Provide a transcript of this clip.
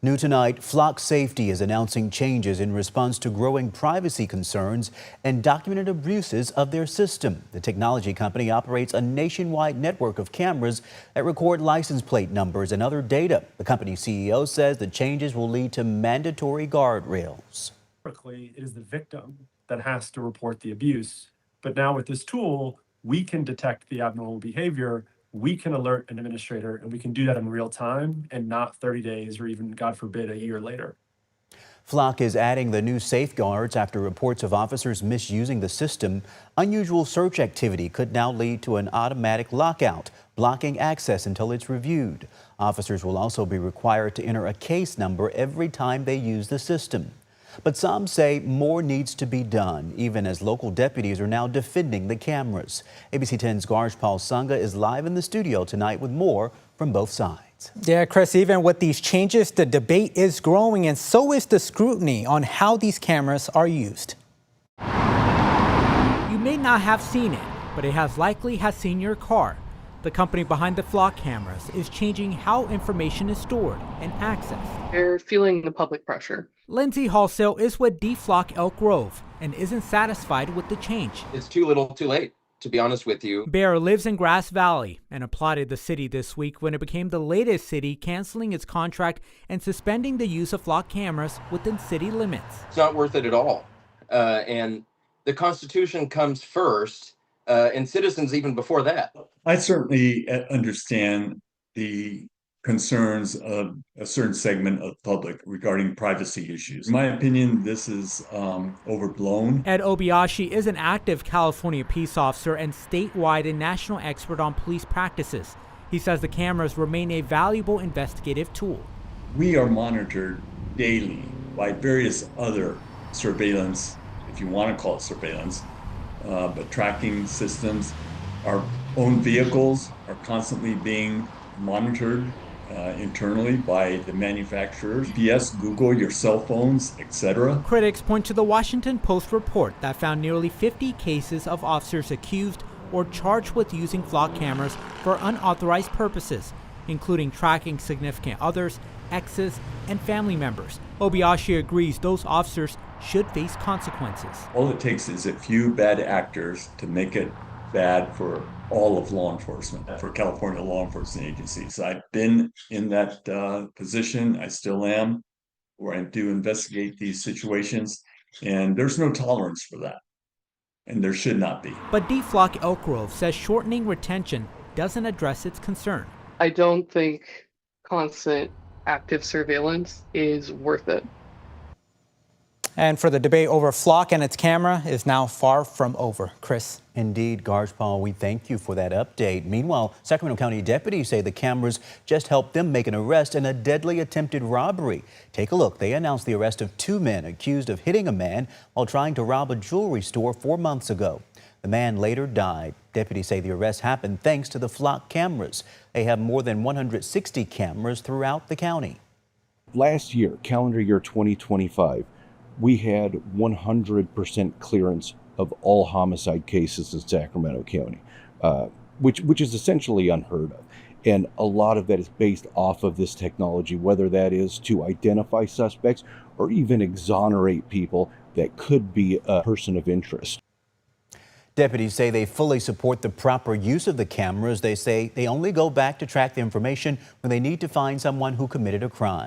New tonight, Flock Safety is announcing changes in response to growing privacy concerns and documented abuses of their system. The technology company operates a nationwide network of cameras that record license plate numbers and other data. The company's CEO says the changes will lead to mandatory guardrails. It is the victim that has to report the abuse. But now with this tool, we can detect the abnormal behavior. We can alert an administrator, and we can do that in real time and not 30 days or even, God forbid, a year later. Flock is adding the new safeguards after reports of officers misusing the system. Unusual search activity could now lead to an automatic lockout, blocking access until it's reviewed. Officers will also be required to enter a case number every time they use the system. But some say more needs to be done, even as local deputies are now defending the cameras. ABC 10's Garjpal Sangha is live in the studio tonight with more from both sides. Yeah, Chris, even with these changes, the debate is growing, and so is the scrutiny on how these cameras are used. You may not have seen it, but it likely has seen your car. The company behind the Flock cameras is changing how information is stored and accessed. They're feeling the public pressure. Lindsay Halsell is with D-Flock Elk Grove and isn't satisfied with the change. It's too little too late, to be honest with you. Bear lives in Grass Valley and applauded the city this week when it became the latest city canceling its contract and suspending the use of Flock cameras within city limits. It's not worth it at all. And the Constitution comes first, and citizens even before that. I certainly understand the concerns of a certain segment of the public regarding privacy issues. In my opinion, this is overblown. Ed Obayashi is an active California peace officer and statewide and national expert on police practices. He says the cameras remain a valuable investigative tool. We are monitored daily by various other surveillance, if you want to call it surveillance, but tracking systems. Our own vehicles are constantly being monitored internally by the manufacturers. Yes, Google, your cell phones, etc. Critics point to the Washington Post report that found nearly 50 cases of officers accused or charged with using Flock cameras for unauthorized purposes, including tracking significant others, exes, and family members. Obayashi agrees those officers should face consequences. All it takes is a few bad actors to make it bad for all of law enforcement, for California law enforcement agencies. I've been in that position, I still am, where I do investigate these situations, and there's no tolerance for that, and there should not be. But D-Flock Elk Grove says shortening retention doesn't address its concern. I don't think constant active surveillance is worth it. And for the debate over Flock and its camera is now far from over. Chris. Indeed, Garjpal, we thank you for that update. Meanwhile, Sacramento County deputies say the cameras just helped them make an arrest in a deadly attempted robbery. Take a look. They announced the arrest of 2 men accused of hitting a man while trying to rob a jewelry store 4 months ago. The man later died. Deputies say the arrest happened thanks to the Flock cameras. They have more than 160 cameras throughout the county. Last year, calendar year 2025, we had 100% clearance of all homicide cases in Sacramento County, which is essentially unheard of. And a lot of that is based off of this technology, whether that is to identify suspects or even exonerate people that could be a person of interest. Deputies say they fully support the proper use of the cameras. They say they only go back to track the information when they need to find someone who committed a crime.